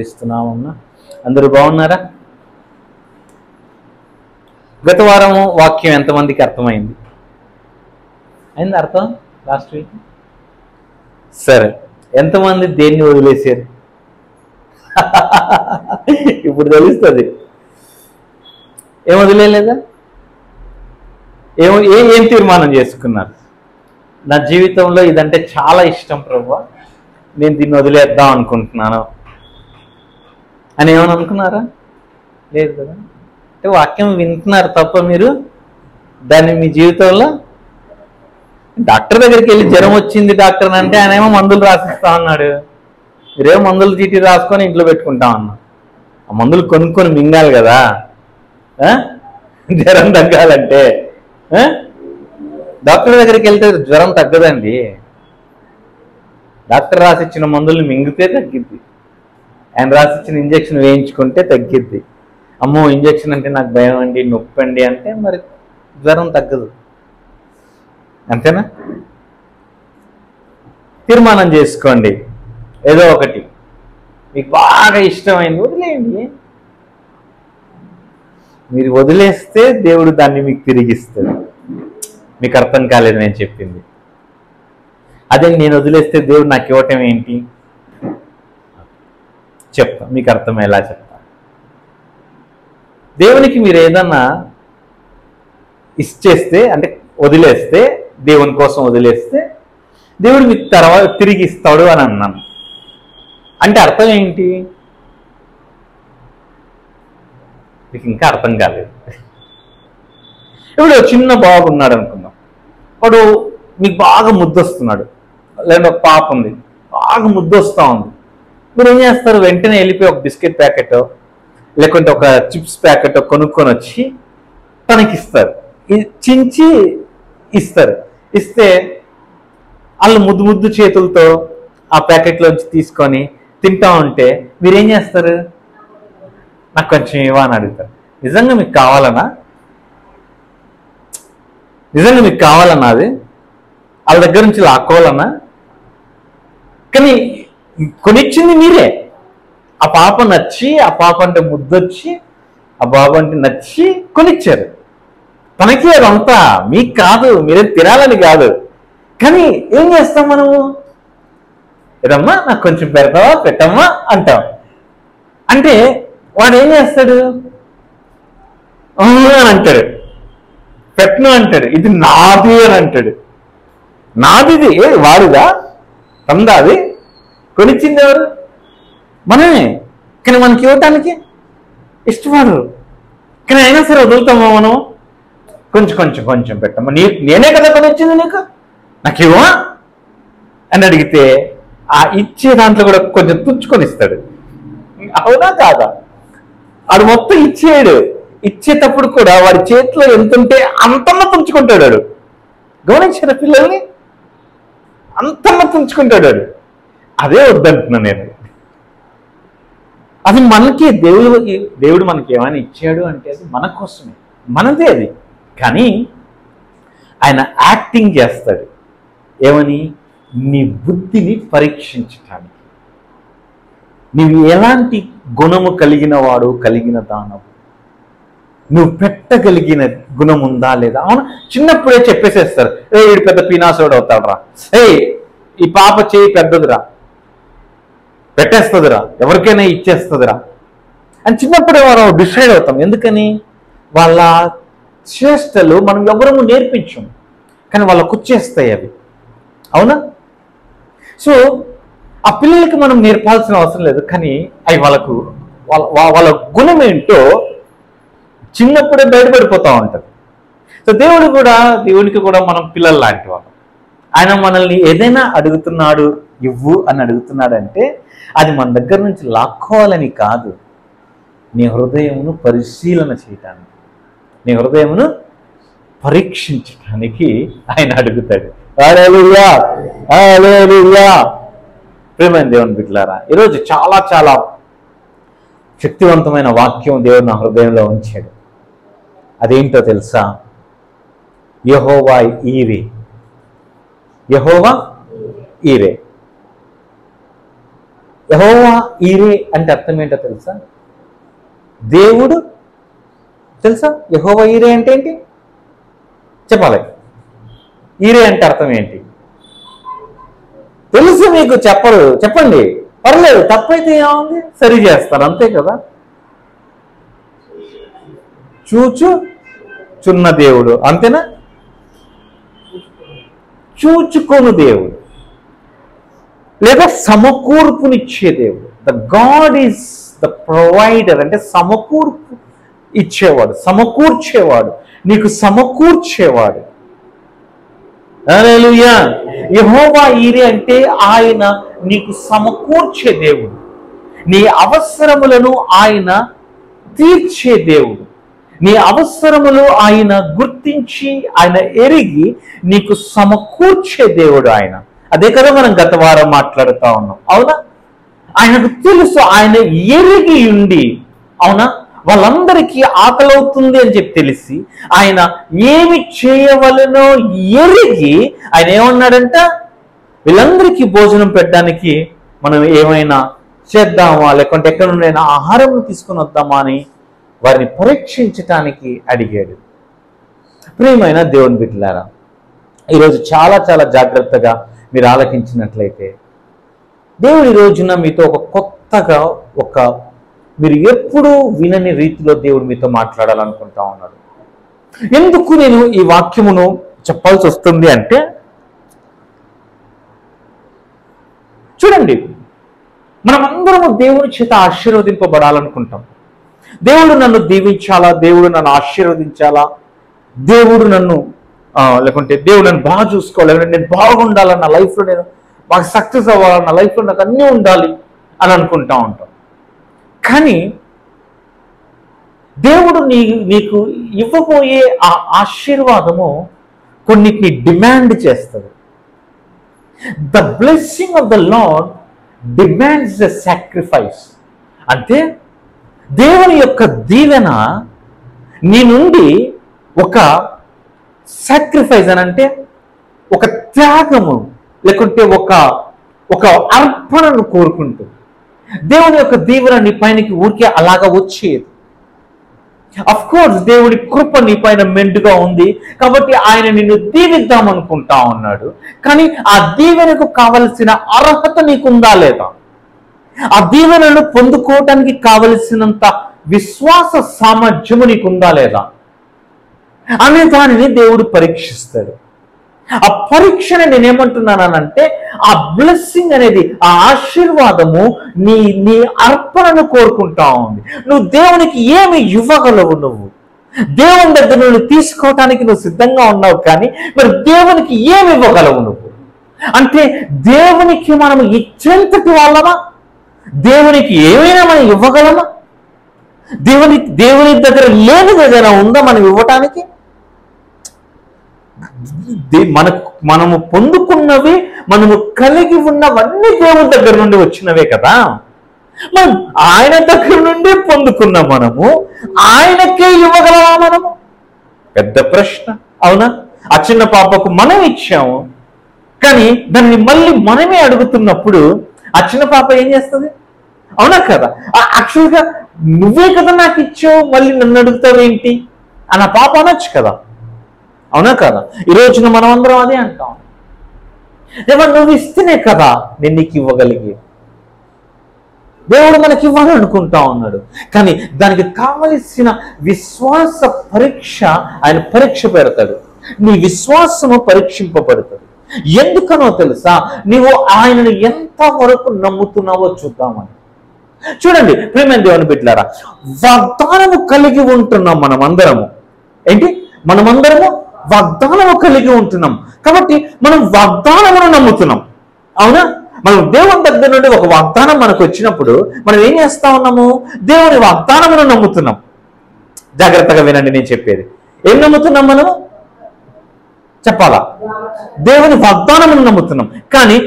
క్రీస్తునామమున. అందరూ బాగున్నారా? గత వారము వాక్యం ఎంతమందికి అర్థమైంది? అయింది అర్థం? లాస్ట్ వీక్ సరే. ఎంతమంది దేన్ని వదిలేశారు? ఇప్పుడు తెలుస్తుంది. ఏం వదిలేదా? ఏం తీర్మానం చేసుకున్నారు? నా జీవితంలో ఇదంటే చాలా ఇష్టం ప్రభువా, నేను దీన్ని వదిలేద్దాం అనుకుంటున్నాను అని ఏమని అనుకున్నారా? లేదు కదా. అంటే వాక్యం వింటున్నారు తప్ప మీరు దాన్ని మీ జీవితంలో డాక్టర్ దగ్గరికి వెళ్ళి జ్వరం వచ్చింది డాక్టర్ అంటే ఆయన ఏమో మందులు రాసిస్తా అన్నాడు, మీరేమో మందులు చీటీ రాసుకొని ఇంట్లో పెట్టుకుంటా అన్నా. ఆ మందులు కొనుక్కొని మింగాలి కదా జ్వరం తగ్గాలంటే. డాక్టర్ దగ్గరికి వెళ్తే జ్వరం తగ్గదండి. డాక్టర్ రాసిచ్చిన మందులు మింగితే తగ్గిద్ది, ఆయన రాసిచ్చిన ఇంజక్షన్ వేయించుకుంటే తగ్గిద్ది. అమ్మో ఇంజక్షన్ అంటే నాకు భయం అండి, నొప్పి అండి అంటే మరి జ్వరం తగ్గదు. అంతేనా? తీర్మానం చేసుకోండి, ఏదో ఒకటి మీకు బాగా ఇష్టమైంది వదిలేయండి. మీరు వదిలేస్తే దేవుడు దాన్ని మీకు తిరిగిస్తాడు. మీకు అర్థం కాలేదు నేను చెప్పింది. అదే నేను వదిలేస్తే దేవుడు నాకు ఇవ్వటం ఏంటి చెప్తా, మీకు అర్థమయ్యేలా చెప్తా. దేవునికి మీరు ఏదన్నా ఇచ్చేస్తే అంటే వదిలేస్తే, దేవుని కోసం వదిలేస్తే దేవుడు మీకు తర్వాత తిరిగి ఇస్తాడు అని అన్నాను. అంటే అర్థం ఏంటి? మీకు ఇంకా అర్థం కాలేదు. ఇప్పుడు చిన్న బాబు ఉన్నాడు అనుకుందాం, వాడు మీకు బాగా ముద్దొస్తున్నాడు, లేదా ఒక పాప ఉంది బాగా ముద్దొస్తూ ఉంది. మీరు ఏం చేస్తారు? వెంటనే వెళ్ళిపోయి ఒక బిస్కెట్ ప్యాకెట్ లేకుంటే ఒక చిప్స్ ప్యాకెట్ కొనుక్కొని వచ్చి తనకిస్తారు, చించి ఇస్తారు. ఇస్తే వాళ్ళు ముద్దు ముద్దు చేతులతో ఆ ప్యాకెట్లోంచి తీసుకొని తింటా ఉంటే మీరేం చేస్తారు? నాకు కొంచెం ఇవ్వ అని అడుగుతారు. నిజంగా మీకు కావాలన్నా? నిజంగా మీకు కావాలన్నా అది వాళ్ళ దగ్గర నుంచి లాక్కోవాలన్నా? కానీ కొనిచ్చింది మీరే. ఆ పాప నచ్చి, ఆ పాప అంటే ముద్దొచ్చి, ఆ బాబు అంటే నచ్చి కొనిచ్చారు. తనకి అదంతా మీకు కాదు, మీరేం తినాలని కాదు. కానీ ఏం చేస్తాం మనము? ఏదమ్మా నాకు కొంచెం పెడతావా, పెట్టమ్మా అంటాం. అంటే వాడు ఏం చేస్తాడు? అని అంటాడు, పెట్టను అంటాడు, ఇది నాది అని అంటాడు. నాదిది వాడుదా? తమదా? అది కొనిచ్చింది ఎవరు? మనమే. కానీ మనకి ఇవ్వటానికి ఇష్టపడరు. కానీ అయినా సరే వదులుతామా మనం? కొంచెం కొంచెం కొంచెం పెట్టమ్మా, నేనే కదా కొనిచ్చింది నీకు, నాకు ఇవ్వమా అని అడిగితే ఆ ఇచ్చే దాంట్లో కూడా కొంచెం తుంచుకొని ఇస్తాడు. అవునా కాదా? వాడు మొత్తం ఇచ్చేయడు. ఇచ్చేటప్పుడు కూడా వాడి చేతిలో ఎంతుంటే అంతన్నా తుంచుకుంటాడు వాడు. గమనించారా పిల్లల్ని? అంతన్నా తుంచుకుంటాడు వాడు. అదే వద్దంటున్నా నేను. అది మనకి దేవుడు మనకి ఏమైనా ఇచ్చాడు అంటే అది మన కోసమే, మనదే అది. కానీ ఆయన యాక్టింగ్ చేస్తాడు ఏమని? నీ బుద్ధిని పరీక్షించటానికి. నీవు ఎలాంటి గుణము కలిగిన వాడు, కలిగిన దానవు, నువ్వు పెట్టగలిగిన గుణం ఉందా లేదా? అవును, చిన్నప్పుడే చెప్పేసేస్తారు, వీడు పెద్ద పీనాసోడు అవుతాడురా, ఈ పాప చేయి పెద్దదిరా, పెట్టేస్తుందిరా, ఎవరికైనా ఇచ్చేస్తుందిరా అని చిన్నప్పుడే మనం డిసైడ్ అవుతాం. ఎందుకని? వాళ్ళ చేష్టలు మనం ఎవరము నేర్పించం, కానీ వాళ్ళకు వచ్చేస్తాయి అవి. అవునా? సో ఆ పిల్లలకి మనం నేర్పాల్సిన అవసరం లేదు, కానీ అవి వాళ్ళ గుణం ఏంటో చిన్నప్పుడే బయటపడిపోతూ ఉంటుంది. సో దేవుడికి కూడా మనం పిల్లలు లాంటి వాళ్ళం. ఆయన మనల్ని ఏదైనా అడుగుతున్నాడు, ఇవ్వు అని అడుగుతున్నాడంటే అది మన దగ్గర నుంచి లాక్కోవాలని కాదు, నీ హృదయమును పరిశీలన చేయటానికి, నీ హృదయమును పరీక్షించడానికి ఆయన అడుగుతాడు. హల్లెలూయా, హల్లెలూయా. ప్రియమైన దేవుని బిడ్డలారా, ఈరోజు చాలా చాలా శక్తివంతమైన వాక్యం దేవుడు నా హృదయంలో ఉంచాడు. అదేంటో తెలుసా? యెహోవా ఈరే. యెహోవా ఈరే. యెహోవా ఈరే అంటే అర్థం ఏంటో తెలుసా? దేవుడు తెలుసా? యెహోవా ఈరే అంటే ఏంటి చెప్పాలి. ఈరే అంటే అర్థం ఏంటి తెలుసు మీకు? చెప్పరు, చెప్పండి, పర్లేదు, తప్పైతే ఏముంది, సరి చేస్తారు, అంతే కదా. చూచుచున్న దేవుడు, అంతేనా? చూచుకొను దేవుడు లేదా సమకూర్పునిచ్చే దేవుడు. The God is the provider అంటే సమకూర్పు ఇచ్చేవాడు, సమకూర్చేవాడు, నీకు సమకూర్చేవాడు. హల్లెలూయా. యెహోవా ఈరే అంటే ఆయన నీకు సమకూర్చే దేవుడు, నీ అవసరములను ఆయన తీర్చే దేవుడు, నీ అవసరములు ఆయన గుర్తించి ఆయన ఎరిగి నీకు సమకూర్చే దేవుడు ఆయన. అదే కదా మనం గత వారం మాట్లాడుతూ ఉన్నాం, అవునా? ఆయనకు తెలుసు, ఆయన ఎరిగి ఉండి, అవునా, వాళ్ళందరికీ ఆకలవుతుంది అని చెప్పి తెలిసి ఆయన ఏమి చేయవలనో ఎరిగి ఆయన ఏమన్నాడంట, వీళ్ళందరికీ భోజనం పెట్టడానికి మనం ఏమైనా చేద్దామా, లేకుంటే ఎక్కడ నుండైనా ఆహారం తీసుకుని వద్దామా అని వారిని పరీక్షించటానికి అడిగాడు. ప్రియమైన దేవుని బిడ్డలారా, ఈరోజు చాలా చాలా జాగ్రత్తగా మీరు ఆలకించినట్లయితే దేవుడి రోజున మీతో ఒక కొత్తగా మీరు ఎప్పుడూ వినని రీతిలో దేవుడు మీతో మాట్లాడాలనుకుంటా ఉన్నాడు. ఎందుకు నేను ఈ వాక్యమును చెప్పాల్సి వస్తుంది అంటే, చూడండి, మనమందరము దేవుని చేత ఆశీర్వదింపబడాలనుకుంటాం. దేవుడు నన్ను దీవించాలా, దేవుడు నన్ను ఆశీర్వదించాలా, దేవుడు నన్ను లేకుంటే దేవుడు నన్ను బాగా చూసుకోవాలి, లేకుంటే నేను బాగుండాలి, నా లైఫ్లో నేను బాగా సక్సెస్ అవ్వాలి, నా లైఫ్లో నాకు అన్నీ ఉండాలి అని అనుకుంటా ఉంటాం. కానీ దేవుడు నీకు ఇవ్వబోయే ఆ ఆశీర్వాదము కొన్నిటిని డిమాండ్ చేస్తుంది. The blessing of the lord demands the sacrifice. అంటే దేవుని యొక్క దీవెన నీ నుండి ఒక సాక్రిఫైస్ అని అంటే ఒక త్యాగము, లేకుంటే ఒక అర్పణను కోరుకుంటుంది. దేవుని యొక్క దీవెన నీ పైనకి ఊరికే అలాగా వచ్చేది. అఫ్ కోర్స్ దేవుడి కృప నీ పైన మెండుగా ఉంది కాబట్టి ఆయన నిన్ను దీవిద్దాం అనుకుంటా ఉన్నాడు. కానీ ఆ దీవెనకు కావలసిన అర్హత నీకుందా లేదా, ఆ దీవెనను పొందుకోవటానికి కావలసినంత విశ్వాస సామర్థ్యము నీకుందా లేదా అనే దానిని దేవుడు పరీక్షిస్తాడు. ఆ పరీక్షని నేనేమంటున్నానంటే, ఆ బ్లెస్సింగ్ అనేది, ఆ ఆశీర్వాదము నీ అర్పణను కోరుకుంటా ఉంది. నువ్వు దేవునికి ఏమి ఇవ్వగలవు? నువ్వు దేవుని దగ్గర నువ్వు తీసుకోవటానికి నువ్వు సిద్ధంగా ఉన్నావు, కానీ మరి దేవునికి ఏమి ఇవ్వగలవు నువ్వు? అంటే దేవునికి మనం ఇచ్చేంతటి వాళ్ళమా? దేవునికి ఏమైనా మనం ఇవ్వగలమా? దేవుని దగ్గర లేనిది ఏదైనా ఉందా మనం ఇవ్వటానికి? మనము పొందుకున్నవి, మనము కలిగి ఉన్నవన్నీ దేవుని దగ్గర నుండి వచ్చినవే కదా. మనం ఆయన దగ్గర నుండి పొందుకున్న మనము ఆయనకే ఇవ్వగలమా? మనము పెద్ద ప్రశ్న, అవునా? ఆ చిన్న పాపకు మనం ఇచ్చాము, కానీ దాన్ని మళ్ళీ మనమే అడుగుతున్నప్పుడు ఆ చిన్న పాప ఏం చేస్తుంది? అవునా కదా? యాక్చువల్గా నువ్వే కదా నాకు ఇచ్చావు, మళ్ళీ నన్ను అడుగుతావు ఏంటి అని ఆ పాప అనొచ్చు కదా, అవునా కదా? ఈ రోజున మనం అందరం అదే అంటాం. ఏమన్నా నువ్వు ఇస్తేనే కదా నేను నీకు ఇవ్వగలిగి. దేవుడు మనకి ఇవ్వాలనుకుంటా ఉన్నాడు, కానీ దానికి కావలసిన విశ్వాస పరీక్ష ఆయన పరీక్ష పెడతాడు. నీ విశ్వాసము పరీక్షింపబడుతుంది. ఎందుకనో తెలుసా? నీవు ఆయనను ఎంతవరకు నమ్ముతున్నావో చూద్దామని. చూడండి ప్రియమైన దేవుని బిడ్డలారా, వాగ్దానము కలిగి ఉంటున్నాం మనమందరము. ఏంటి? మనమందరము వాగ్దానము కలిగి ఉంటున్నాం కాబట్టి మనం వాగ్దానమును నమ్ముతున్నాం, అవునా? మనం దేవుని దగ్గర నుండి ఒక వాగ్దానం మనకు వచ్చినప్పుడు మనం ఏం చేస్తా ఉన్నాము? దేవుని వాగ్దానమును నమ్ముతున్నాం. జాగ్రత్తగా వినండి నేను చెప్పేది. ఏం నమ్ముతున్నాం మనము? చెప్పాలా? దేవుని వాగ్దానమును నమ్ముతున్నాం. కానీ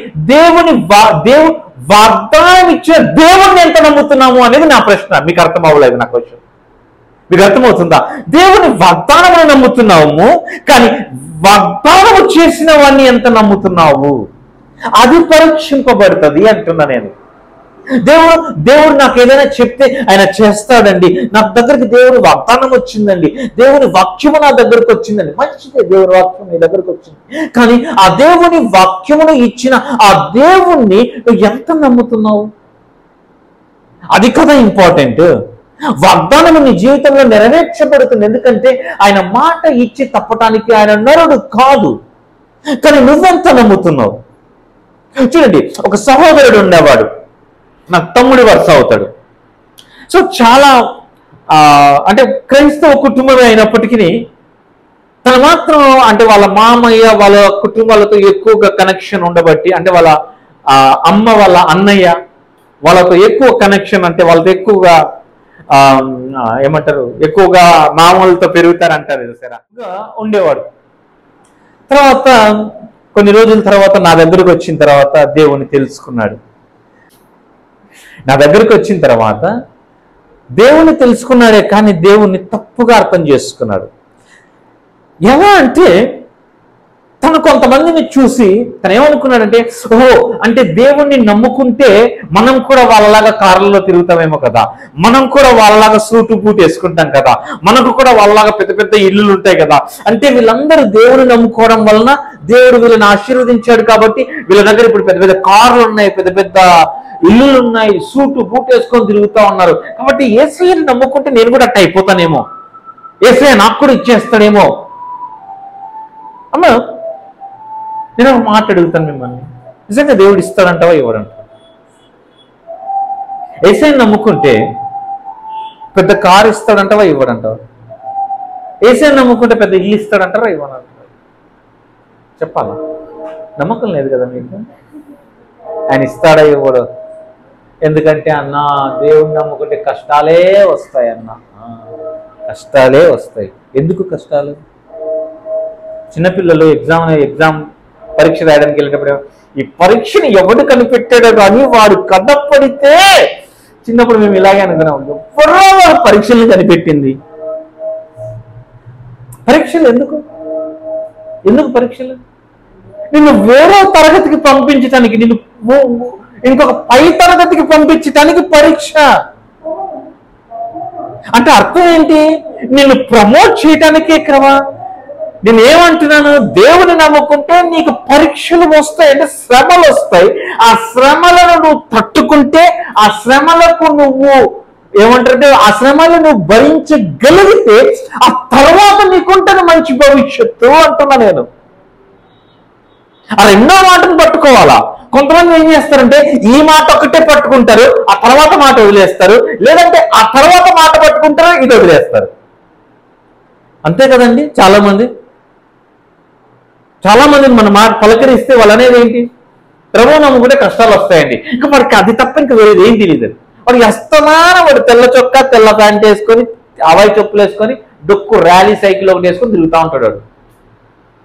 వాగ్దానం ఇచ్చిన దేవుణ్ణి ఎంత నమ్ముతున్నాము అనేది నా ప్రశ్న. మీకు అర్థం అవ్వలేదు నా క్వశ్చన్. మీకు అర్థమవుతుందా? దేవుని వాగ్దానమును నమ్ముతున్నాము, కానీ వాగ్దానము చేసిన వాడిని ఎంత నమ్ముతున్నావు? అది పరీక్షింపబడుతుంది అంటున్నా నేను. దేవుడు నాకు ఏదైనా చెప్తే ఆయన చేస్తాడండి, నా దగ్గరికి దేవుని వాగ్దానం వచ్చిందండి, దేవుని వాక్యము నా దగ్గరకు వచ్చిందండి. మంచిదే, దేవుని వాక్యం నీ దగ్గరకు వచ్చింది. కానీ ఆ దేవుని వాక్యమును ఇచ్చిన ఆ దేవుణ్ణి నువ్వు ఎంత నమ్ముతున్నావు? అది కదా ఇంపార్టెంట్. వాగ్దానం నీ జీవితంలో నెరవేర్చబడుతుంది, ఎందుకంటే ఆయన మాట ఇచ్చి తప్పటానికి ఆయన నరుడు కాదు. కానీ నువ్వెంత నమ్ముతున్నావు? చూడండి, ఒక సహోదరుడు ఉండేవాడు, నాకు తమ్ముడి వరుస అవుతాడు. సో చాలా అంటే క్రైస్తవ కుటుంబమే అయినప్పటికీ తను మాత్రం అంటే వాళ్ళ మామయ్య వాళ్ళ కుటుంబాలతో ఎక్కువగా కనెక్షన్ ఉండబట్టి, అంటే వాళ్ళ అమ్మ వాళ్ళ అన్నయ్య వాళ్ళతో ఎక్కువ కనెక్షన్, అంటే వాళ్ళతో ఎక్కువగా ఏమంటారు, ఎక్కువగా మామూలతో పెరుగుతారంటారు సరే ఉండేవాడు. తర్వాత కొన్ని రోజుల తర్వాత నా దగ్గరకు వచ్చిన తర్వాత దేవుని తెలుసుకున్నాడు. నా దగ్గరకు వచ్చిన తర్వాత దేవుని తెలుసుకున్నాడే కానీ దేవుణ్ణి తప్పుగా అర్థం చేసుకున్నాడు. ఎలా అంటే తను కొంతమందిని చూసి తను ఏమనుకున్నాడంటే, ఓహో అంటే దేవుణ్ణి నమ్ముకుంటే మనం కూడా వాళ్ళలాగా కార్లలో తిరుగుతామేమో కదా, మనం కూడా వాళ్ళలాగా సూటు బూట్ వేసుకుంటాం కదా, మనకు కూడా వాళ్ళలాగా పెద్ద పెద్ద ఇల్లులు ఉంటాయి కదా, అంటే వీళ్ళందరూ దేవుని నమ్ముకోవడం వలన దేవుడు వీళ్ళని ఆశీర్వదించాడు కాబట్టి వీళ్ళ దగ్గర ఇప్పుడు పెద్ద పెద్ద కార్లు ఉన్నాయి, పెద్ద పెద్ద ఇల్లులు ఉన్నాయి, సూటు బూట్ వేసుకొని తిరుగుతూ ఉన్నారు. కాబట్టి యేసయ్యని నమ్ముకుంటే నేను కూడా అట్ట అయిపోతానేమో, యేసయ్య నాకు కూడా ఇచ్చేస్తాడేమో. అమ్మా నేను ఒక మాట అడుగుతాను మిమ్మల్ని, నిజంగా దేవుడు ఇస్తాడంటావా ఇవ్వడంటావా? యేసయ్యని నమ్ముకుంటే పెద్ద కారు ఇస్తాడంటావా ఇవ్వడంటావా? యేసయ్యని నమ్ముకుంటే పెద్ద ఇల్లు ఇస్తాడంటారా ఇవ్వనంటారా? చెప్పాలా? నమ్మకం లేదు కదా మీకు? ఆయన ఇస్తాడా ఇవ్వడు? ఎందుకంటే అన్న దేవుడిని నమ్ముకుంటే కష్టాలే వస్తాయి అన్న, కష్టాలే వస్తాయి. ఎందుకు కష్టాలు? చిన్నపిల్లలు ఎగ్జామ్ పరీక్ష రాయడానికి వెళ్ళేటప్పుడు ఈ పరీక్షని ఎవడు కనిపెట్టాడో కానీ వాడు కథపడితే, చిన్నప్పుడు మేము ఇలాగే అనుకున్నాం, ఎవరో వాడు పరీక్షల్ని కనిపెట్టింది. పరీక్షలు ఎందుకు పరీక్షలు? నిన్ను వేరే తరగతికి పంపించటానికి, నిన్ను ఇంకొక పై తరగతికి పంపించటానికి పరీక్ష. అంటే అర్థం ఏంటి? నిన్ను ప్రమోట్ చేయటానికే క్రమా. నేను ఏమంటున్నాను, దేవుని నమ్ముకుంటే నీకు పరీక్షలు వస్తాయి, అంటే శ్రమలు వస్తాయి. ఆ శ్రమలను నువ్వు తట్టుకుంటే, ఆ శ్రమలకు నువ్వు ఏమంటారంటే ఆ శ్రమలు నువ్వు భరించగలిగితే ఆ తర్వాత నీకుంటుంది మంచి భవిష్యత్తు అంటున్నా నేను. ఆ రెండో మాటను పట్టుకోవాలా. కొంతమంది ఏం చేస్తారంటే ఈ మాట ఒకటే పట్టుకుంటారు, ఆ తర్వాత మాట వదిలేస్తారు, లేదంటే ఆ తర్వాత మాట పట్టుకుంటారు, ఇది వదిలేస్తారు. అంతే కదండి. చాలా మందిని మన మాట పలకరిస్తే వాళ్ళు అనేది ఏంటి, ప్రభువు నమ్ముకుంటే కష్టాలు వస్తాయండి. ఇంకా వాడికి అది తప్ప ఇంకా వేరేది ఏం తెలియదు. వాడికి అస్తమానం వాడు తెల్ల చొక్కా తెల్ల ప్యాంట్ వేసుకొని అవాయి చెప్పులు వేసుకొని డొక్కు ర్యాలీ సైకిల్ ఒకటి వేసుకొని తిరుగుతూ ఉంటాడు. వాడు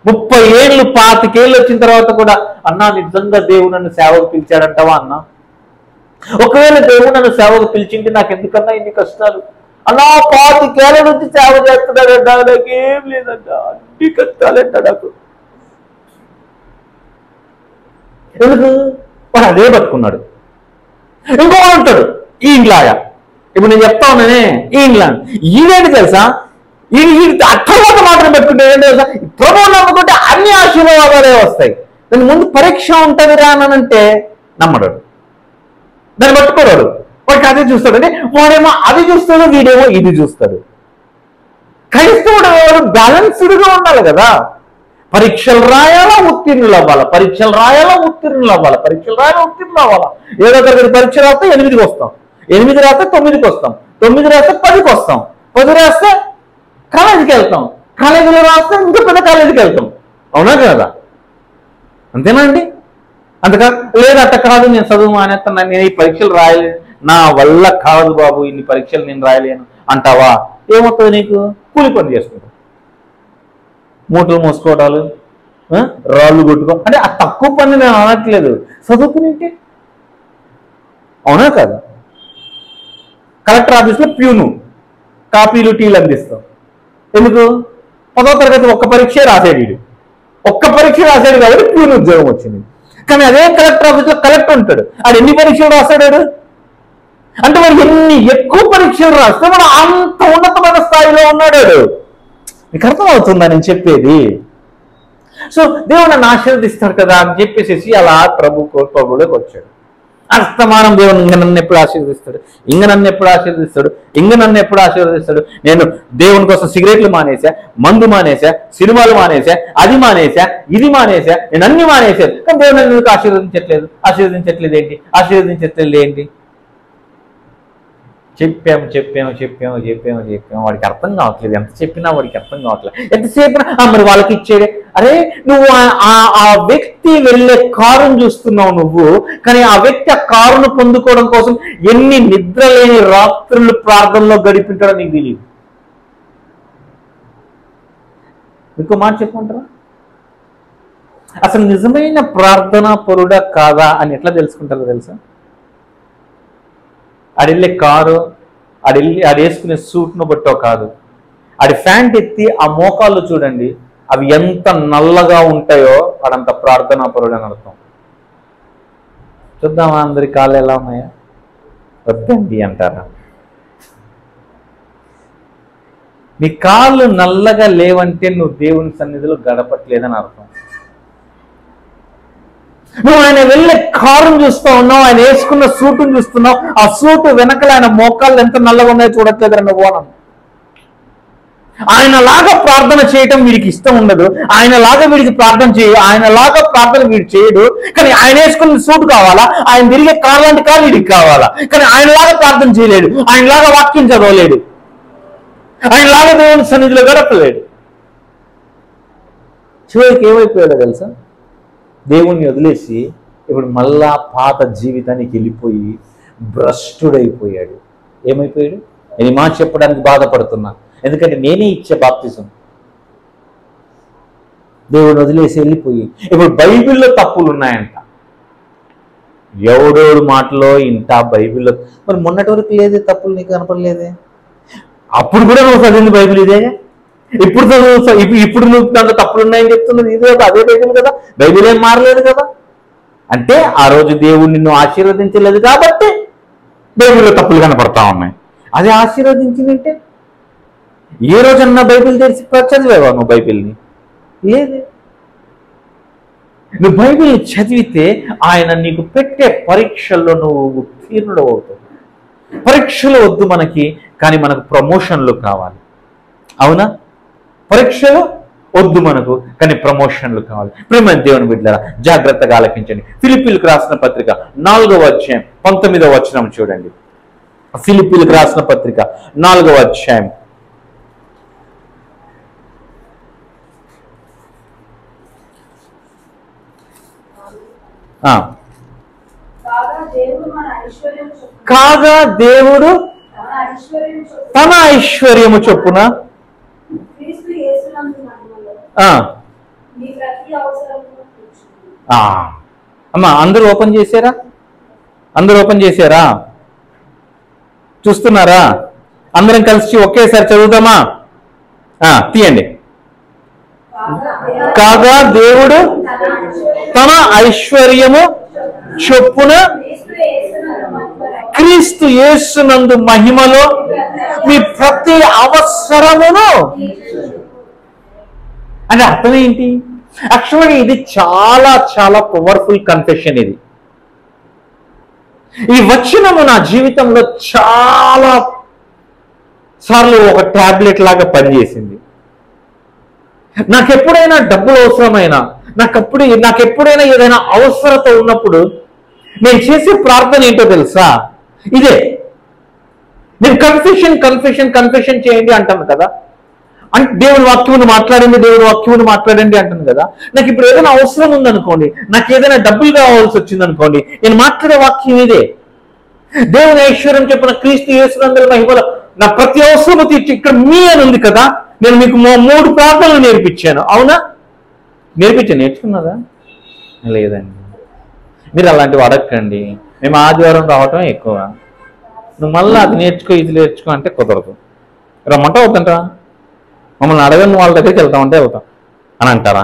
30 ఏళ్ళు 25 ఏళ్ళు వచ్చిన తర్వాత కూడా అన్నా నిజంగా దేవుడు నన్ను సేవకు పిలిచాడంటావా అన్నా? ఒకవేళ దేవుడు నన్ను సేవకు పిలిచింటే నాకు ఎందుకన్నా ఇన్ని కష్టాలు అన్నా? 25 ఏళ్ళ నుంచి సేవ చేస్తున్నాడంట, నాకేం లేదంట, అన్ని కష్టాలంట నాకు. ఎందుకు? వాడు అదే బతుకున్నాడు. ఇంకో అంటాడు ఈలాగా, ఇప్పుడు నేను చెప్తా ఉన్నానే ఇంగ్లాండ్, ఈడేంటి తెలుసా, ఈ తర్వాత మాత్రం పెట్టుకుంటే ఏంటి తెలుసా, ప్రభువు నమ్ముకుంటే అన్ని ఆశీర్వాదాలే వస్తాయి. దాని ముందు పరీక్ష ఉంటుంది రానంటే నమ్మడు, దాన్ని పట్టుకోరాడు. వాడికి అదే చూస్తాడు. అంటే వాడేమో అది చూస్తాడు, వీడేమో ఇది చూస్తాడు. క్రైస్తవుడు ఎవరు బ్యాలెన్స్డ్గా ఉండాలి కదా. పరీక్షలు రాయాలా ఉత్తీర్ణులు అవ్వాలా, పరీక్షలు రాయాలా ఉత్తీర్ణులు అవ్వాలా, పరీక్షలు రాయాలా ఉత్తీర్ణులు అవ్వాలా. ఏదో తరగతి పరీక్ష రాస్తే 8కి వస్తాం, 8 రాస్తే 9కి వస్తాం, 9 రాస్తే 10కి వస్తాం, 10 రాస్తే కాలేజీకి వెళ్తాం, కాలేజీలో రాస్తే ఇంకా పెద్ద కాలేజీకి వెళ్తాం. అవునా కదా? అంతేనా అండి? అంతకా లేదు అట్ట కాదు, నేను చదువు మానేస్తాను, నేను ఈ పరీక్షలు రాయలేను, నా వల్ల కాదు బాబు, ఇన్ని పరీక్షలు నేను రాయలేను అంటావా? ఏమవుతుంది నీకు? కూలి పని చేసుకుంటావు, మూటలు మోసుకోవడాలు, రాళ్ళు కొట్టుకో. అంటే ఆ తక్కువ పని నేను అనట్లేదు, చదువుకునేంటి. అవునా కదా? కలెక్టర్ ఆఫీస్లో ప్యూను కాపీలు టీలు అందిస్తాం. ఎందుకు? 10వ తరగతి ఒక్క పరీక్ష రాసాడు, వీడు ఒక్క పరీక్ష రాశాడు కాబట్టి ప్యూన్ ఉద్యోగం వచ్చింది. కానీ అదే కలెక్టర్ ఆఫీస్లో కలెక్టర్ ఉంటాడు, ఆడు ఎన్ని పరీక్షలు రాశాడు? అంటే వాడు ఎన్ని ఎక్కువ పరీక్షలు రాస్తే వాడు అంత ఉన్నతమైన స్థాయిలో ఉన్నాడు. మీకు అర్థమవుతుందా నేను చెప్పేది? సో దేవుడు నన్ను ఆశీర్వదిస్తాడు కదా అని చెప్పేసి అలా ప్రభువులోకి వచ్చాడు. అస్తమానం దేవుడు ఇంక నన్ను ఎప్పుడు ఆశీర్వదిస్తాడు, నన్ను ఎప్పుడు ఆశీర్వదిస్తాడు. నేను దేవుని కోసం సిగరెట్లు మానేసా, మందు మానేసా, సినిమాలు మానేసా, అది మానేసా, ఇది మానేసా, నేను అన్ని మానేశాను, కానీ దేవుడు నన్ను ఎందుకు ఆశీర్వదించట్లేదు ఏంటి? చెప్పాము వాడికి అర్థం కావట్లేదు. ఎంత చెప్పినా వాడికి అర్థం కావట్లేదు. ఎంత చెప్పినా మరి వాళ్ళకి ఇచ్చేడే. అరే నువ్వు ఆ వ్యక్తి వెళ్ళే కారును చూస్తున్నావు నువ్వు, కానీ ఆ వ్యక్తి ఆ కారును పొందుకోవడం కోసం ఎన్ని నిద్రలేని రాత్రులు ప్రార్థనలో గడిపింటాడో నీకు తెలియదు. ఇంకో మాట చెప్పుకుంటారా? అసలు నిజమైన ప్రార్థనా పరుడా కాదా అని ఎట్లా తెలుసుకుంటారో తెలుసా? ఆడెళ్ళే కారు, ఆడేసుకునే సూట్ను బట్టో కాదు, ఆడి ఫ్యాంట్ ఎత్తి ఆ మోకాళ్ళు చూడండి, అవి ఎంత నల్లగా ఉంటాయో వాడంత ప్రార్థనా పరుడు అని అర్థం. చూద్దామా అందరి కాళ్ళు ఎలా ఉన్నాయా? వద్దండి అంటారా? నీ కాళ్ళు నల్లగా లేవంటే నువ్వు దేవుని సన్నిధిలో గడపట్లేదని అర్థం. నువ్వు ఆయన వెళ్ళే కారును చూస్తూ ఉన్నావు, ఆయన వేసుకున్న సూటును చూస్తున్నావు, ఆ సూటు వెనకల ఆయన మోకాళ్ళు ఎంత నల్లగా ఉన్నాయో చూడట్లేదు నువ్వు. ఆయనలాగా ప్రార్థన చేయటం వీడికి ఇష్టం ఉండదు, ఆయనలాగా వీడికి ప్రార్థన ఆయనలాగా ప్రార్థన వీడు చేయడు, కానీ ఆయన వేసుకున్న సూటు కావాలా, ఆయన తిరిగే కారు లాంటి కారు వీడికి కావాలా, కానీ ఆయనలాగా ప్రార్థన చేయలేడు, ఆయనలాగా వాక్యం చదవలేడు, ఆయనలాగా దేవుని సన్నిధిలో గడపలేడు. చివరికి ఏమైపోయాడో తెలుసా? దేవుణ్ణి వదిలేసి ఇప్పుడు మళ్ళా పాత జీవితానికి వెళ్ళిపోయి భ్రష్టుడైపోయాడు. ఏమైపోయాడు? నేను మాట చెప్పడానికి బాధపడుతున్నా, ఎందుకంటే నేనే ఇచ్చే బాప్తిజం. దేవుడిని వదిలేసి వెళ్ళిపోయి ఇప్పుడు బైబిల్లో తప్పులు ఉన్నాయంట. ఎవడోడు మాటలో ఇంత బైబిల్లో మరి మొన్నటి వరకు లేదే, తప్పులు నీకు కనపడలేదే. అప్పుడు కూడా నువ్వు చదివింది బైబిల్ ఇదే, ఇప్పుడు నువ్వు దాంట్లో తప్పులు ఉన్నాయని చెప్తున్నది ఇదే, అదే బైబిల్ కదా, బైబిల్ ఏం మారలేదు కదా. అంటే ఆ రోజు దేవుడు నిన్ను ఆశీర్వదించలేదు కాబట్టి బైబిల్లో తప్పులు కనపడతా ఉన్నాయి. అదే ఆశీర్వదించిందంటే ఏ రోజన్నా బైబిల్ తెరిచి చదివేవా నువ్వు బైబిల్ని? లేదు. నువ్వు బైబిల్ చదివితే ఆయన నీకు పెట్టే పరీక్షల్లో నువ్వు ఉత్తీర్ణుడు అవుతావు. పరీక్షలు వద్దు మనకి, కానీ మనకు ప్రమోషన్లు కావాలి. అవునా? పరీక్షలు వద్దు మనకు, కానీ ప్రమోషన్లు కావాలి. ప్రేమ దేవుని బిడ్డలారా జాగ్రత్తగా ఆలకించండి. ఫిలిప్పీలకు రాసిన పత్రిక 4వ అధ్యాయం 19వ వచనం చూడండి. ఫిలిప్పీలకు రాసిన పత్రిక 4వ అధ్యాయం 19 కాగా దేవుడు తన ఐశ్వర్యము చొప్పున అమ్మా అందరూ ఓపెన్ చేశారా? చూస్తున్నారా? అందరం కలిసి ఒకేసారి చదువుతామా? తీయండి. కాగా దేవుడు తన ఐశ్వర్యము చొప్పున క్రీస్తు యేసునందు మహిమలో మీ ప్రతి అవసరమును. అంటే అర్థం ఏంటి? యాక్చువల్గా ఇది చాలా చాలా పవర్ఫుల్ కన్ఫెషన్. ఈ వచనము నా జీవితంలో చాలా సార్లు ఒక టాబ్లెట్ లాగా పనిచేసింది. నాకెప్పుడైనా డబ్బులు అవసరమైనా, నాకెప్పుడైనా ఏదైనా అవసరత ఉన్నప్పుడు నేను చేసే ప్రార్థన ఏంటో తెలుసా? ఇదే. నేను కన్ఫెషన్ చేయండి అంటాను కదా, అంటే దేవుని వాక్యమును మాట్లాడండి అంటాను కదా. నాకు ఇప్పుడు ఏదైనా అవసరం ఉందనుకోండి, నాకు ఏదైనా డబ్బులు కావాల్సి వచ్చిందనుకోండి, నేను మాట్లాడే వాక్యం ఇదే. దేవుని ఐశ్వర్యం చెప్పిన క్రీస్తు యేసునందు మహిమలో నా ప్రతి అవసరము తీర్చి. ఇక్కడ మీ అని ఉంది కదా, నేను మీకు 3 ప్రార్థనలు నేర్పించాను. అవునా? నేర్చుకున్నదా? లేదండి. మీరు అలాంటివి అడగండి. మేము ఆదివారం రావటం ఎక్కువ. నువ్వు మళ్ళీ అది నేర్చుకో ఇది నేర్చుకో అంటే కుదరదు. రమ్మంటే అవుతుంటా? మమ్మల్ని అడగని వాళ్ళ దగ్గరికి వెళ్తామంటే వెళ్తాం అని అంటారా?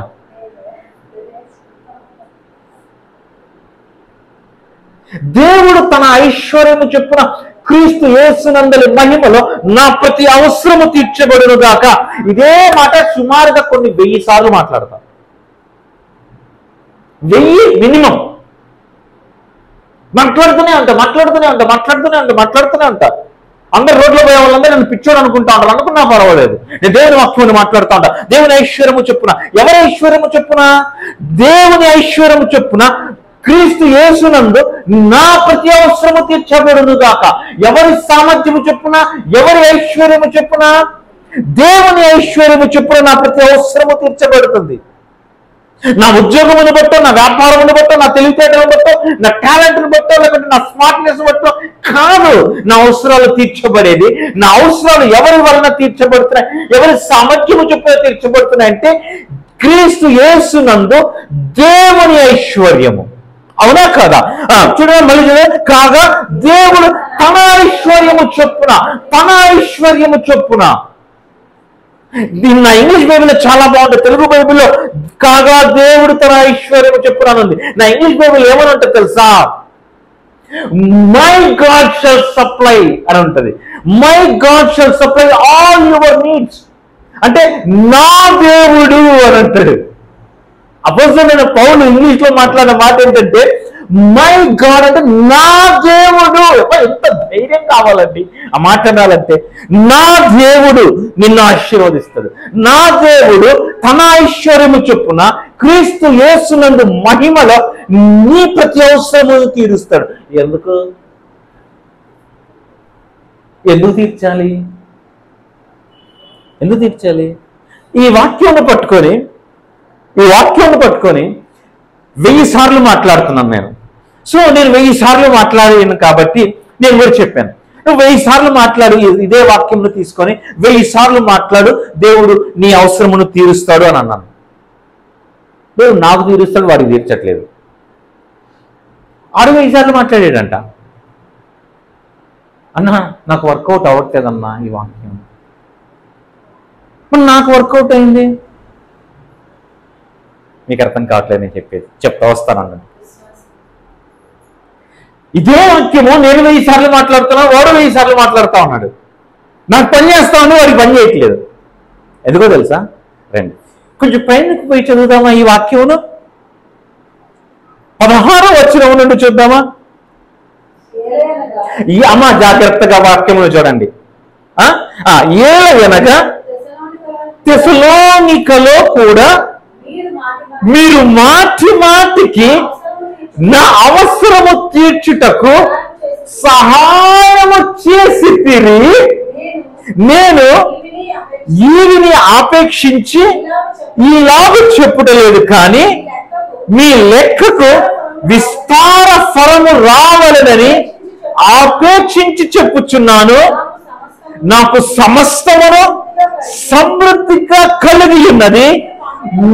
దేవుడు తన ఐశ్వర్యము చొప్పున క్రీస్తు యేసునందలి మహిమలో నా ప్రతి అవసరము తీర్చబడును గాక. ఇదే మాట సుమారుగా కొన్ని 1000 సార్లు మాట్లాడతాం. 1000 మినిమం మాట్లాడుతూనే ఉంటా. అందరు రోడ్లో పోయే వాళ్ళందరూ నన్ను పిచ్చోడు అనుకుంటా ఉంటారు. అనుకున్నా పర్వాలేదు, నేను దేవుని వాక్యాన్ని మాట్లాడుతూ ఉంటా. దేవుని ఐశ్వర్యము చొప్పున, ఎవరి ఐశ్వర్యము చొప్పున? దేవుని ఐశ్వర్యము చొప్పున క్రీస్తు యేసునందు నా ప్రతి అవసరము తీర్చబడును గాక. ఎవరి సామర్థ్యము చొప్పున, ఎవరి ఐశ్వర్యము చొప్పున? దేవుని ఐశ్వర్యము చొప్పున నా ప్రతి అవసరము తీర్చబడుతుంది. నా ఉద్యోగమును బట్టో, నా వ్యాపారమును బట్టో, నా తెలివితేటలను బట్టో, నా టాలెంట్ను బట్టో, లేకపోతే నా స్మార్ట్నెస్ బట్టో కాదు నా అవసరాలు తీర్చబడేది. నా అవసరాలు ఎవరి వలన తీర్చబడుతున్నాయి, ఎవరి సామర్థ్యము చొప్పున తీర్చబడుతున్నాయి అంటే క్రీస్తు యేసునందు దేవుని ఐశ్వర్యము. అవునా కాదా? చూడండి, మళ్ళీ చూడండి. కాగా దేవుడు తన ఐశ్వర్యము చొప్పున. దీన్ని నా ఇంగ్లీష్ బైబిల్లో చాలా బాగుంటుంది. తెలుగు బైబిల్లో కాగా దేవుడు తన ఐశ్వర్యము చొప్పున ఉంది. నా ఇంగ్లీష్ బైబిల్ ఏమని ఉంటుంది తెలుసా? మై గాడ్ షల్ సప్లై అని ఉంటుంది. My God shall supply all your needs అంటే నా దేవుడు అని అంటాడు. అపోస్తలుడైన పౌలు ఇంగ్లీష్ లో మాట్లాడిన మాట ఏంటంటే మై గాడ్ అంటే నా దేవుడు. ఎంత ధైర్యం కావాలండి ఆ మాట అనాలంటే. నా దేవుడు నిన్ను ఆశీర్వదిస్తాడు. నా దేవుడు తన ఐశ్వర్యము చొప్పున క్రీస్తు యేసునందు మహిమలో నీ ప్రతి అవసరము తీరుస్తాడు. ఎందుకు తీర్చాలి? ఈ వాక్యాన్ని పట్టుకొని 1000 సార్లు మాట్లాడుతున్నాను నేను. సో నేను 1000 సార్లు మాట్లాడాను కాబట్టి నేను కూడా చెప్పాను, నువ్వు 1000 సార్లు మాట్లాడు, ఇదే వాక్యంను తీసుకొని 1000 సార్లు మాట్లాడు, దేవుడు నీ అవసరమును తీరుస్తాడు అని అన్నాను. దేవుడు నాకు తీరుస్తాడు, వాడికి తీర్చట్లేదు. 1000 సార్లు మాట్లాడాడంట. అన్నా నాకు వర్కౌట్ అవ్వట్లేదన్నా ఈ వాక్యం. మరి నాకు వర్కౌట్ అయింది. మీకు అర్థం కావట్లేదు నేను చెప్పేది. చెప్తా వస్తానన్నా. ఇదే వాక్యము నేను 1000 సార్లు మాట్లాడుతున్నా, వాడు 1000 సార్లు మాట్లాడుతూ ఉన్నాడు. నాకు పని చేస్తా ఉన్నా, వాడికి పని చేయట్లేదు. ఎందుకో తెలుసా? రండి కొంచెం పైనకి పోయి చదువుదామా ఈ వాక్యమును. 16వ వచనం నుండి చూద్దామా? అమ్మ జాగ్రత్తగా వాక్యమును చూడండి. ఏలయనగా తెసలోనికలో కూడా మీరు మాటికి నా అవసరము తీర్చుటకు సహాయము చేసి తిరిగి నేను ఈవిని ఆపేక్షించి ఈలాగు చెప్పుటలేదు, కానీ మీ లెక్కకు విస్తార ఫలము రావాలని ఆపేక్షించి చెప్పుచున్నాను. నాకు సమస్తమును సమృద్ధిగా కలిగి ఉన్నది.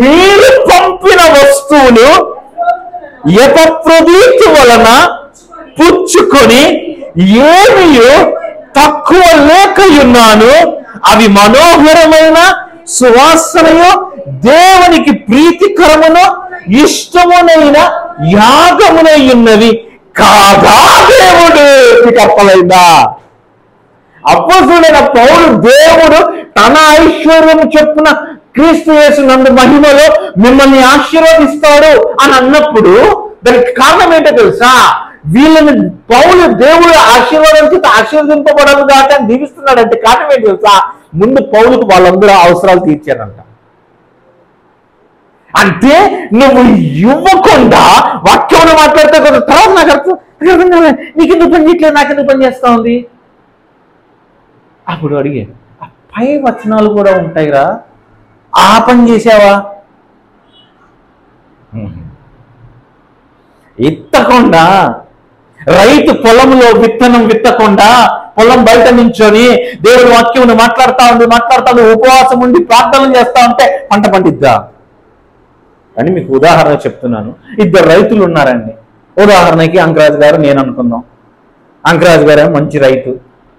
మీరు పంపిన వస్తువులు ఎపఫ్రోదితు వలన పుచ్చుకొని ఏమీ తక్కువ లేకయున్నాను. అవి మనోహరమైన సువాసనయు దేవునికి ప్రీతికరమును ఇష్టమునైన యాగమునై ఉన్నవి కాగా దేవుడు. మీకు అర్థమైందా? అపోస్తలుడైన పౌలు దేవుడు తన ఐశ్వర్యము చొప్పున క్రీస్తు యేసునందు మహిమలో మిమ్మల్ని ఆశీర్వదిస్తాడు అని అన్నప్పుడు దానికి కారణం ఏంటో తెలుసా? వీళ్ళని పౌలు దేవుడు ఆశీర్వదింపబడదు కాక అని దీవిస్తున్నాడంటే కారణం ఏంటి తెలుసా? ముందు పౌలుకు వాళ్ళందరూ అవసరాలు తీర్చారంట. అంటే నువ్వు ఇవ్వకుండా వాక్యం మాట్లాడితే కొంత తర్వాత నాకు అర్థం నీకెందుకు పని చేయట్లేదు, నాకెందుకు పని చేస్తా ఉంది. అప్పుడు అడిగే ఆ పై వచనాలు కూడా ఉంటాయిరా, ఆ పని చేసావా? ఎత్తకుండా రైతు పొలంలో విత్తనం విత్తకుండా పొలం బయట నించొని దేవుడి వాక్యం మాట్లాడుతూ ఉపవాసం ఉండి ప్రార్థనలు చేస్తా ఉంటే పంట పండిద్దా అని మీకు ఉదాహరణ చెప్తున్నాను. 2 రైతులు ఉన్నారండి. ఉదాహరణకి అంకరాజు గారు నేను అనుకుందాం. అంకరాజు గారు మంచి రైతు,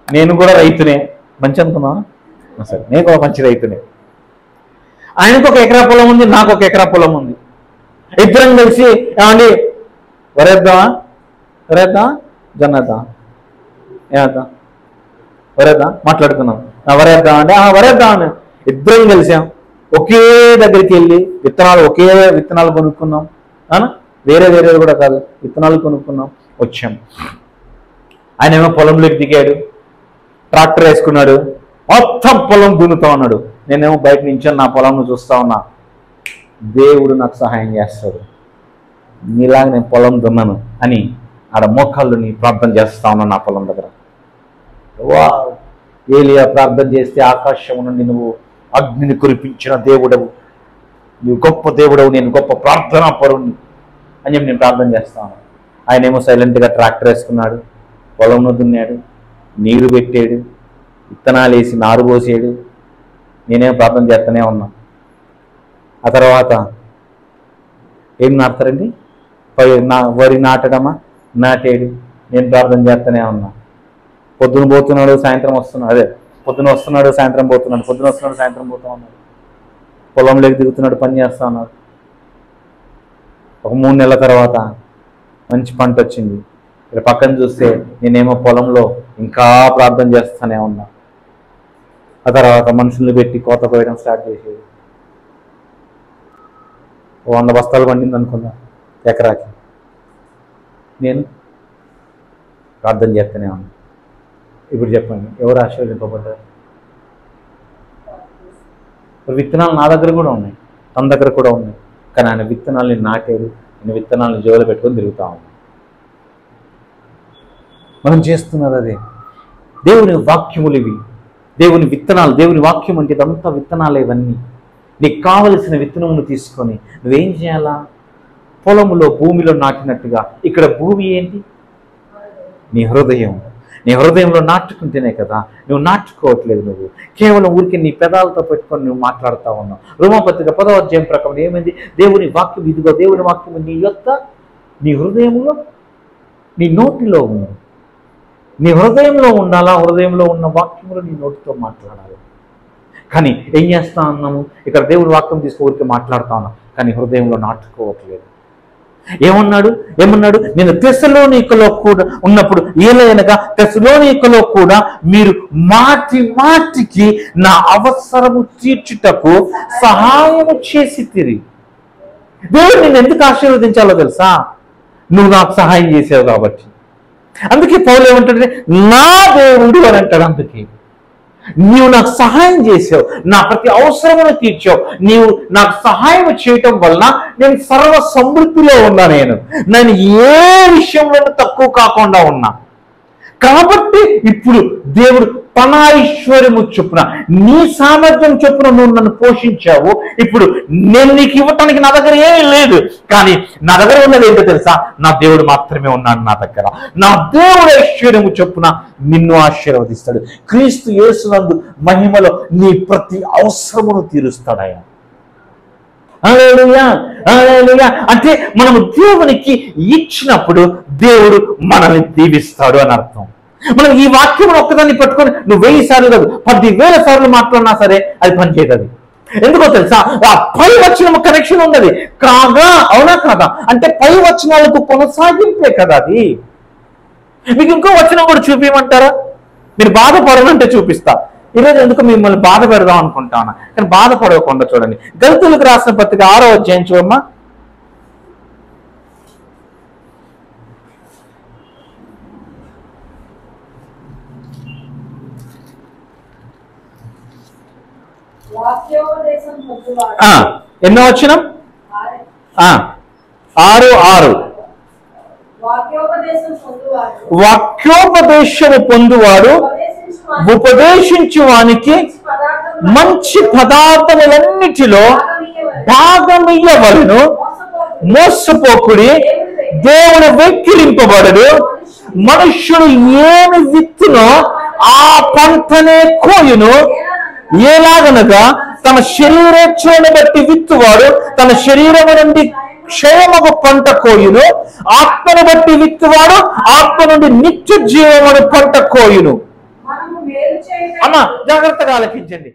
నేను కూడా రైతునే. మంచి అనుకున్నా సరే, నేను కూడా మంచి రైతునే. ఆయనకు 1 ఎకరా పొలం ఉంది, నాకు 1 ఎకరా పొలం ఉంది. ఇద్దరం కలిసి ఏమండి వరేద్దామా జొన్నేద్దాం ఏమద్దాం వరేద్దాం మాట్లాడుకున్నాం, వరేద్దాం అంటే వరేద్దాం అని ఇద్దరం కలిసాం. ఒకే దగ్గరికి వెళ్ళి ఒకే విత్తనాలు కొనుక్కున్నాం. వేరే వేరేది కూడా కాదు, విత్తనాలు కొనుక్కున్నాం, వచ్చాం. ఆయన ఏమో పొలంలోకి దిగాడు, ట్రాక్టర్ వేసుకున్నాడు, మొత్తం పొలం దున్నుతా ఉన్నాడు. నేనేమో బయట నుంచి నా పొలంను చూస్తా ఉన్నా. దేవుడు నాకు సహాయం చేస్తాడు, నీలాగా నేను పొలం దున్నాను అని ఆడ మోకాళ్ళుని ప్రార్థన చేస్తా ఉన్నాను నా పొలం దగ్గర. ఏలియా ప్రార్థన చేస్తే ఆకాశం నుండి నువ్వు అగ్నిని కురిపించిన దేవుడవు, నువ్వు గొప్ప దేవుడవు, నేను గొప్ప ప్రార్థనా పరుణ్ణి అని చెప్పి నేను ప్రార్థన చేస్తాను. ఆయన ఏమో సైలెంట్గా ట్రాక్టర్ వేసుకున్నాడు, పొలంలో దున్నాడు, నీరు పెట్టాడు, విత్తనాలు వేసి నారు పోసాడు. నేనేమో ప్రార్థన చేస్తూనే ఉన్నా. ఆ తర్వాత ఏం నాటుతారండి? వరి నాటడమా? నాటాడు. నేను ప్రార్థన చేస్తూనే ఉన్నా. పొద్దున పోతున్నాడు, సాయంత్రం వస్తున్నాడు, పొద్దున వస్తున్నాడు, సాయంత్రం పోతున్నాడు, పొద్దున వస్తున్నాడు, సాయంత్రం పోతూ ఉన్నాడు. పొలంలోకి దిగుతున్నాడు, పని చేస్తూ ఉన్నాడు. ఒక 3 నెలల తర్వాత మంచి పంట వచ్చింది. ఇక్కడ పక్కన చూస్తే నేనేమో పొలంలో ఇంకా ప్రార్థన చేస్తూనే ఉన్నా. ఆ తర్వాత మనుషుల్ని పెట్టి కోత కోయడం స్టార్ట్ చేసేది. 100 బస్తాలు పండింది అనుకుందా ఎకరాకి. నేను ప్రార్థన చేస్తూనే ఉన్నా. ఇప్పుడు చెప్పండి, ఎవరు ఆశీర్వదింపబడ్డారు? విత్తనాలు నా దగ్గర కూడా ఉన్నాయి, తన దగ్గర కూడా ఉన్నాయి. కానీ ఆయన విత్తనాల్ని నాటాడు, నేను విత్తనాలను జోలు పెట్టుకొని తిరుగుతా ఉన్నాను. మనం చేస్తున్నది అదే. దేవుని వాక్యములు ఇవి, దేవుని విత్తనాలు. దేవుని వాక్యం అంటే ఇదంతా విత్తనాలు. ఇవన్నీ నీకు కావలసిన విత్తనమును తీసుకొని నువ్వేం చేయాలా? పొలములో భూమిలో నాటినట్టుగా ఇక్కడ భూమి ఏంటి? నీ హృదయం. నీ హృదయంలో నాటుకుంటేనే కదా. నువ్వు నాటుకోవట్లేదు, నువ్వు కేవలం ఊరికి నీ పెదాలతో పెట్టుకొని నువ్వు మాట్లాడుతూ ఉన్నావు. రోమాపత్రిక 10వ అధ్యాయం ప్రకారం ఏమైంది? దేవుని వాక్యం ఇదిగో, దేవుని వాక్యం నీ హృదయంలో, నీ నోటిలో ఉంది. నీ హృదయంలో ఉండాలా? హృదయంలో ఉన్న వాక్యములు నీ నోటితో మాట్లాడాలి. కానీ ఏం చేస్తా ఉన్నాము? ఇక్కడ దేవుని వాక్యం ఊరికి మాట్లాడుతా ఉన్నాం, కానీ హృదయంలో నాటుకోవట్లేదు. ఏమన్నాడు? నేను తెస్సలోనికలో కూడా ఉన్నప్పుడు ఏలైనగా తెస్సలోనికలో కూడా మీరు మాటి మాటికి నా అవసరము తీర్చుటకు సహాయము చేసి తిరిగి. దేవుడు నిన్ను ఎందుకు ఆశీర్వదించాలో తెలుసా? నువ్వు నాకు సహాయం చేసావు కాబట్టి. అందుకే పౌలు ఏమంటాడు? నా దేవుడు అని అంటాడు. అందుకే నీవు నాకు సహాయం చేసావు, నా ప్రతి అవసరమును తీర్చావు. నీవు నాకు సహాయం చేయటం వలన నేను సర్వ సమృద్ధిలో ఉన్నా. నేను ఏ విషయంలోనూ తక్కువ కాకుండా ఉన్నా. కాబట్టి ఇప్పుడు దేవుడు తన ఐశ్వర్యము చొప్పున, నీ సామర్థ్యం చొప్పున నువ్వు నన్ను పోషించావు. ఇప్పుడు నేను నీకు ఇవ్వటానికి నా దగ్గర ఏమీ లేదు, కానీ నా దగ్గర ఉన్నది ఏంటో తెలుసా? నా దేవుడు మాత్రమే ఉన్నాడు నా దగ్గర. నా దేవుడు ఐశ్వర్యము చొప్పున నిన్ను ఆశీర్వదిస్తాడు. క్రీస్తు యేసునందు మహిమలో నీ ప్రతి అవసరమును తీరుస్తాడయ్యా. హల్లెలూయా, హల్లెలూయా. అంటే మనము దేవునికి ఇచ్చినప్పుడు దేవుడు మనల్ని దీవిస్తాడు అని అర్థం. మనం ఈ వాక్యం ఒక్కదాన్ని పట్టుకొని నువ్వు 1000 సార్లు కాదు 10,000 సార్లు మాట్లాడినా సరే అది పనిచేయదు. ఎందుకో తెలుసా? ఆ పై వచనం కనెక్షన్ ఉన్నది కాగా. అవునా కాదా? అంటే పై వచనాలకు కొనసాగింపే కదా అది. మీకు ఇంకో వచనం కూడా చూపించమంటారా? మీరు బాధపడనంటే చూపిస్తా. ఈరోజు ఎందుకు మిమ్మల్ని బాధ పెడదాం అనుకుంటాను, కానీ బాధపడకుండా చూడండి. గళితులకు రాసిన పత్రిక 6వ అధ్యాయం చూడమ్మా. ఎన్నో వచనం? 6:6. వాక్యోపదేశము పొందువాడు ఉపదేశించు వానికి మంచి పదార్థములన్నిటిలో భాగమియ్యవలెను. మోసపోకుడి, దేవుడు వెక్కిరింపబడడు. మనుష్యుడు ఏమి విత్తునో ఆ పంటనే కోయును. ఎలాగనగా తన శరీరేచ్ఛను బట్టి విత్తువాడు తన శరీరము నుండి క్షయమగు పంట కోయును. ఆత్మను బట్టి విత్తువాడు ఆత్మ నుండి నిత్య జీవమును పంట కోయును. అమ్మా జాగ్రత్తగా ఆలకించండి.